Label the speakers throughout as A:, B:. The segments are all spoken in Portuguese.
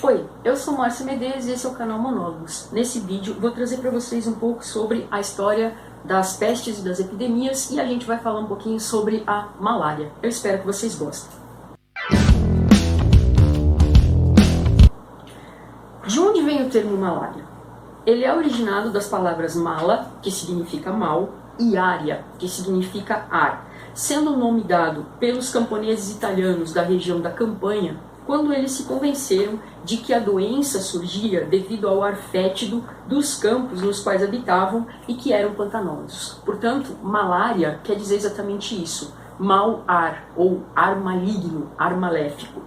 A: Oi, eu sou Márcia Medeiros e esse é o canal Monólogos. Nesse vídeo vou trazer para vocês um pouco sobre a história das pestes e das epidemias e a gente vai falar um pouquinho sobre a malária. Eu espero que vocês gostem. De onde vem o termo malária? Ele é originado das palavras mala, que significa mal, e aria, que significa ar, sendo o nome dado pelos camponeses italianos da região da Campanha, quando eles se convenceram de que a doença surgia devido ao ar fétido dos campos nos quais habitavam e que eram pantanosos. Portanto, malária quer dizer exatamente isso, mau ar ou ar maligno, ar maléfico.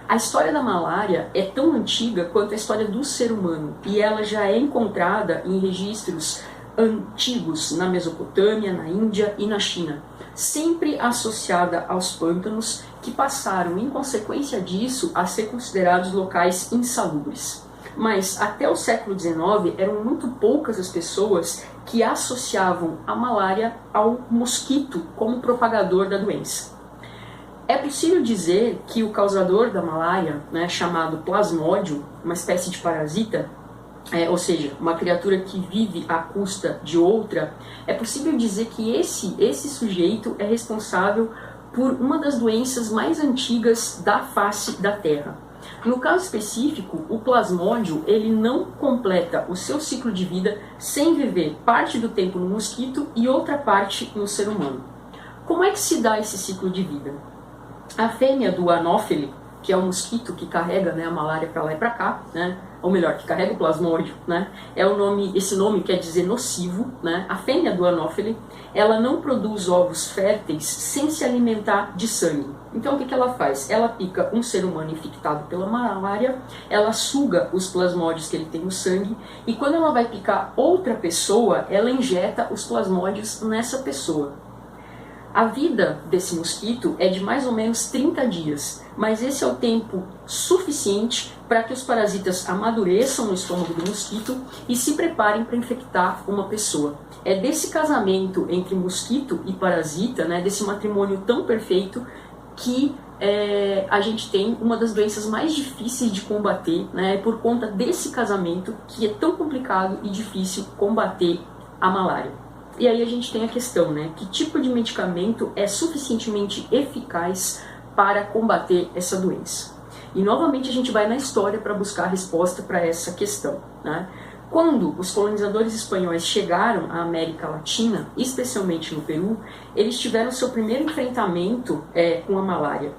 A: A história da malária é tão antiga quanto a história do ser humano e ela já é encontrada em registros antigos na Mesopotâmia, na Índia e na China, sempre associada aos pântanos que passaram, em consequência disso, a ser considerados locais insalubres. Mas até o século XIX eram muito poucas as pessoas que associavam a malária ao mosquito como propagador da doença. É possível dizer que o causador da malária, chamado plasmódio, uma espécie de parasita, ou seja, uma criatura que vive à custa de outra, é possível dizer que esse sujeito é responsável por uma das doenças mais antigas da face da Terra. No caso específico, o plasmódio ele não completa o seu ciclo de vida sem viver parte do tempo no mosquito e outra parte no ser humano. Como é que se dá esse ciclo de vida? A fêmea do anófele, que é o mosquito que carrega a malária para lá e para cá, ou melhor, que carrega o plasmódio, esse nome quer dizer nocivo, A fêmea do anófele, ela não produz ovos férteis sem se alimentar de sangue. Então o que ela faz? Ela pica um ser humano infectado pela malária, ela suga os plasmódios que ele tem no sangue e quando ela vai picar outra pessoa, ela injeta os plasmódios nessa pessoa. A vida desse mosquito é de mais ou menos 30 dias, mas esse é o tempo suficiente para que os parasitas amadureçam no estômago do mosquito e se preparem para infectar uma pessoa. É desse casamento entre mosquito e parasita, desse matrimônio tão perfeito, que a gente tem uma das doenças mais difíceis de combater, por conta desse casamento que é tão complicado e difícil combater a malária. E aí a gente tem a questão, que tipo de medicamento é suficientemente eficaz para combater essa doença? E novamente a gente vai na história para buscar a resposta para essa questão. Quando os colonizadores espanhóis chegaram à América Latina, especialmente no Peru, eles tiveram seu primeiro enfrentamento com a malária.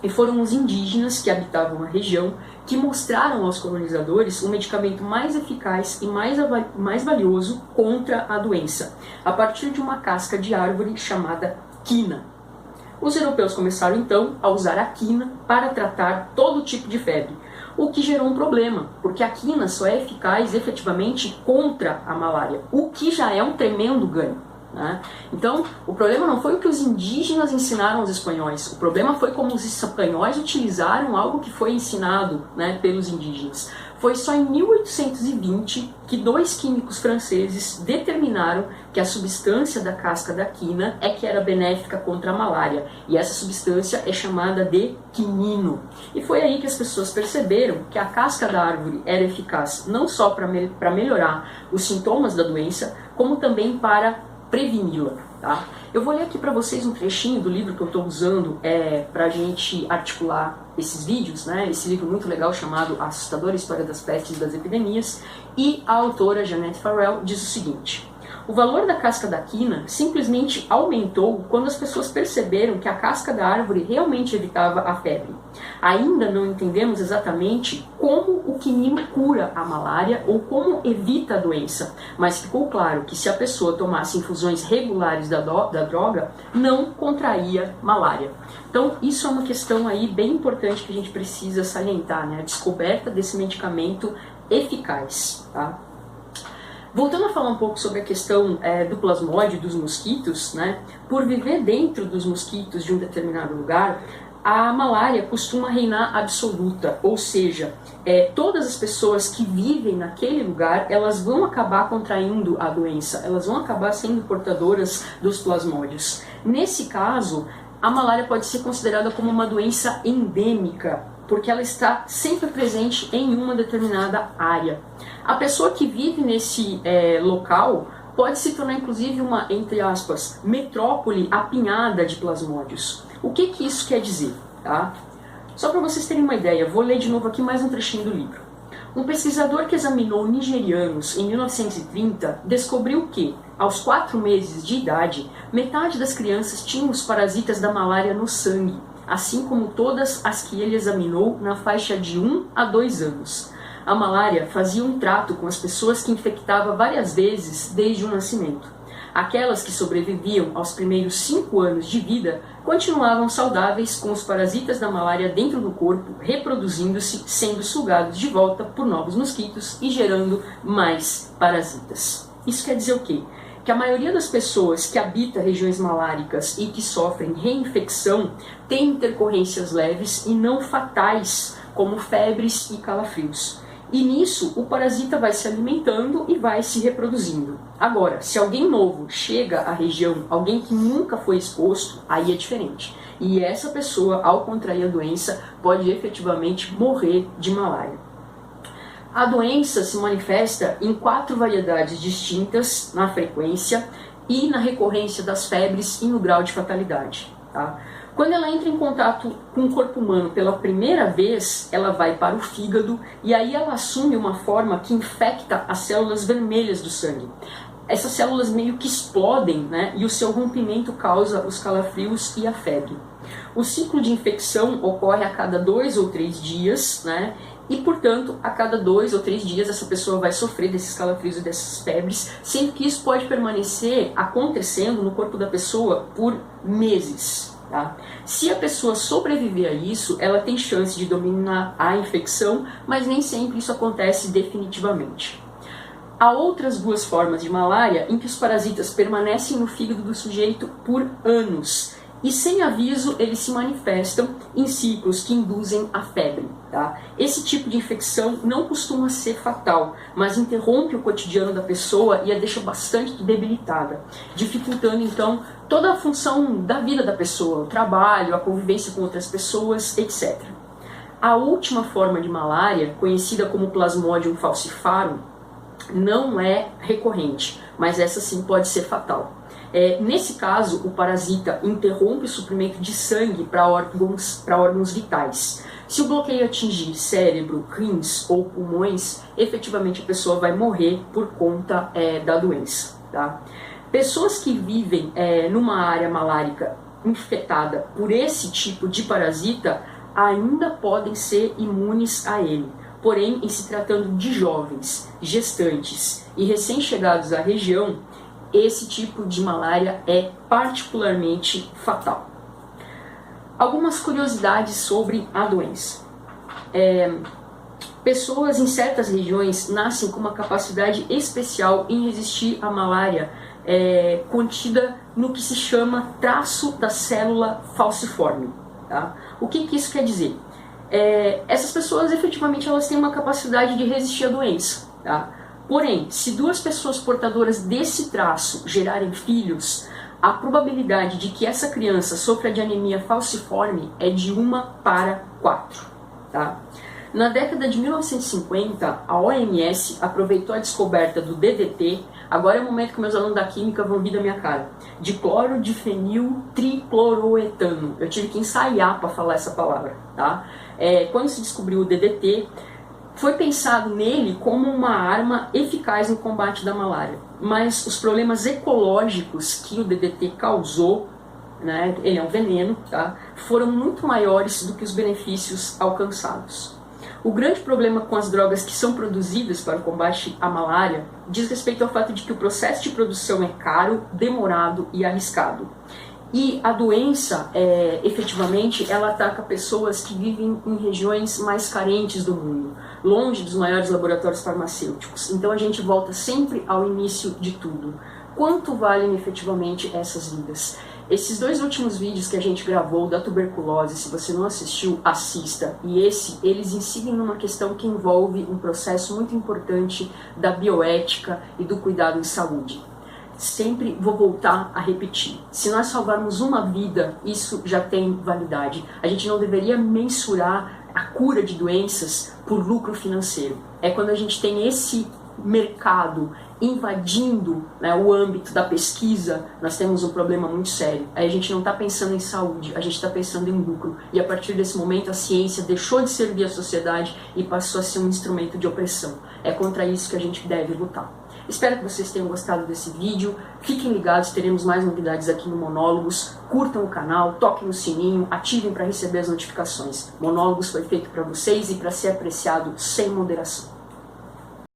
A: E foram os indígenas que habitavam a região que mostraram aos colonizadores o medicamento mais eficaz e mais valioso contra a doença, a partir de uma casca de árvore chamada quina. Os europeus começaram então a usar a quina para tratar todo tipo de febre, o que gerou um problema, porque a quina só é eficaz efetivamente contra a malária, o que já é um tremendo ganho. Então, o problema não foi o que os indígenas ensinaram aos espanhóis, o problema foi como os espanhóis utilizaram algo que foi ensinado pelos indígenas. Foi só em 1820 que dois químicos franceses determinaram que a substância da casca da quina que era benéfica contra a malária, e essa substância é chamada de quinino. E foi aí que as pessoas perceberam que a casca da árvore era eficaz não só para melhorar os sintomas da doença, como também para preveni-la. Eu vou ler aqui para vocês um trechinho do livro que eu estou usando para a gente articular esses vídeos, esse livro muito legal chamado A Assustadora História das Pestes e das Epidemias, e a autora Jeanette Farrell diz o seguinte: o valor da casca da quina simplesmente aumentou quando as pessoas perceberam que a casca da árvore realmente evitava a febre. Ainda não entendemos exatamente como o quinino cura a malária ou como evita a doença, mas ficou claro que se a pessoa tomasse infusões regulares da droga, não contraía malária. Então isso é uma questão aí bem importante que a gente precisa salientar, a descoberta desse medicamento eficaz. Voltando a falar um pouco sobre a questão do plasmódio, dos mosquitos, por viver dentro dos mosquitos de um determinado lugar, a malária costuma reinar absoluta, ou seja, todas as pessoas que vivem naquele lugar, elas vão acabar contraindo a doença, elas vão acabar sendo portadoras dos plasmódios. Nesse caso, a malária pode ser considerada como uma doença endêmica porque ela está sempre presente em uma determinada área. A pessoa que vive nesse local pode se tornar inclusive uma, entre aspas, metrópole apinhada de plasmódios. O que isso quer dizer? Tá? Só para vocês terem uma ideia, vou ler de novo aqui mais um trechinho do livro. Um pesquisador que examinou nigerianos em 1930 descobriu que, aos 4 meses de idade, metade das crianças tinham os parasitas da malária no sangue, assim como todas as que ele examinou na faixa de 1 a 2 anos. A malária fazia um trato com as pessoas que infectava várias vezes desde o nascimento. Aquelas que sobreviviam aos primeiros 5 anos de vida continuavam saudáveis com os parasitas da malária dentro do corpo, reproduzindo-se, sendo sugados de volta por novos mosquitos e gerando mais parasitas. Isso quer dizer o quê? Que a maioria das pessoas que habita regiões maláricas e que sofrem reinfecção tem intercorrências leves e não fatais, como febres e calafrios. E nisso, o parasita vai se alimentando e vai se reproduzindo. Agora, se alguém novo chega à região, alguém que nunca foi exposto, aí é diferente. E essa pessoa, ao contrair a doença, pode efetivamente morrer de malária. A doença se manifesta em 4 variedades distintas na frequência e na recorrência das febres e no grau de fatalidade. Tá? Quando ela entra em contato com o corpo humano pela primeira vez, ela vai para o fígado e aí ela assume uma forma que infecta as células vermelhas do sangue. Essas células meio que explodem, né? E o seu rompimento causa os calafrios e a febre. O ciclo de infecção ocorre a cada 2 ou 3 dias, né? E, portanto, a cada 2 ou 3 dias essa pessoa vai sofrer desses calafrios e dessas febres, sendo que isso pode permanecer acontecendo no corpo da pessoa por meses. Tá? Se a pessoa sobreviver a isso, ela tem chance de dominar a infecção, mas nem sempre isso acontece definitivamente. Há outras 2 formas de malária em que os parasitas permanecem no fígado do sujeito por anos e sem aviso eles se manifestam em ciclos que induzem a febre. Tá? Esse tipo de infecção não costuma ser fatal, mas interrompe o cotidiano da pessoa e a deixa bastante debilitada, dificultando então toda a função da vida da pessoa, o trabalho, a convivência com outras pessoas, etc. A última forma de malária, conhecida como Plasmodium falciparum, não é recorrente, mas essa sim pode ser fatal. Nesse caso, o parasita interrompe o suprimento de sangue para órgãos vitais. Se o bloqueio atingir cérebro, rins ou pulmões, efetivamente a pessoa vai morrer por conta da doença. Tá? Pessoas que vivem numa área malárica infectada por esse tipo de parasita ainda podem ser imunes a ele. Porém, em se tratando de jovens, gestantes e recém-chegados à região, esse tipo de malária é particularmente fatal. Algumas curiosidades sobre a doença. Pessoas em certas regiões nascem com uma capacidade especial em resistir à malária, contida no que se chama traço da célula falciforme. Tá? O que isso quer dizer? Essas pessoas efetivamente elas têm uma capacidade de resistir à doença. Tá? Porém, se 2 pessoas portadoras desse traço gerarem filhos, a probabilidade de que essa criança sofra de anemia falciforme é de 1 para 4. Tá? Na década de 1950, a OMS aproveitou a descoberta do DDT, agora é o momento que meus alunos da química vão rir da minha cara, de clorodifeniltricloroetano. Eu tive que ensaiar para falar essa palavra. Tá? Quando se descobriu o DDT, foi pensado nele como uma arma eficaz no combate da malária. Mas os problemas ecológicos que o DDT causou, né, ele é um veneno, tá, foram muito maiores do que os benefícios alcançados. O grande problema com as drogas que são produzidas para o combate à malária diz respeito ao fato de que o processo de produção é caro, demorado e arriscado. E a doença, efetivamente, ela ataca pessoas que vivem em regiões mais carentes do mundo, longe dos maiores laboratórios farmacêuticos. Então a gente volta sempre ao início de tudo. Quanto valem efetivamente essas vidas? Esses 2 últimos vídeos que a gente gravou da tuberculose, se você não assistiu, assista. E eles incidem numa questão que envolve um processo muito importante da bioética e do cuidado em saúde. Sempre vou voltar a repetir. Se nós salvarmos uma vida, isso já tem validade. A gente não deveria mensurar a cura de doenças por lucro financeiro. É quando a gente tem esse mercado invadindo, né, o âmbito da pesquisa, nós temos um problema muito sério. Aí a gente não está pensando em saúde, a gente está pensando em lucro. E a partir desse momento a ciência deixou de servir a sociedade e passou a ser um instrumento de opressão. É contra isso que a gente deve lutar. Espero que vocês tenham gostado desse vídeo. Fiquem ligados, teremos mais novidades aqui no Monólogos. Curtam o canal, toquem no sininho, ativem para receber as notificações. Monólogos foi feito para vocês e para ser apreciado sem moderação.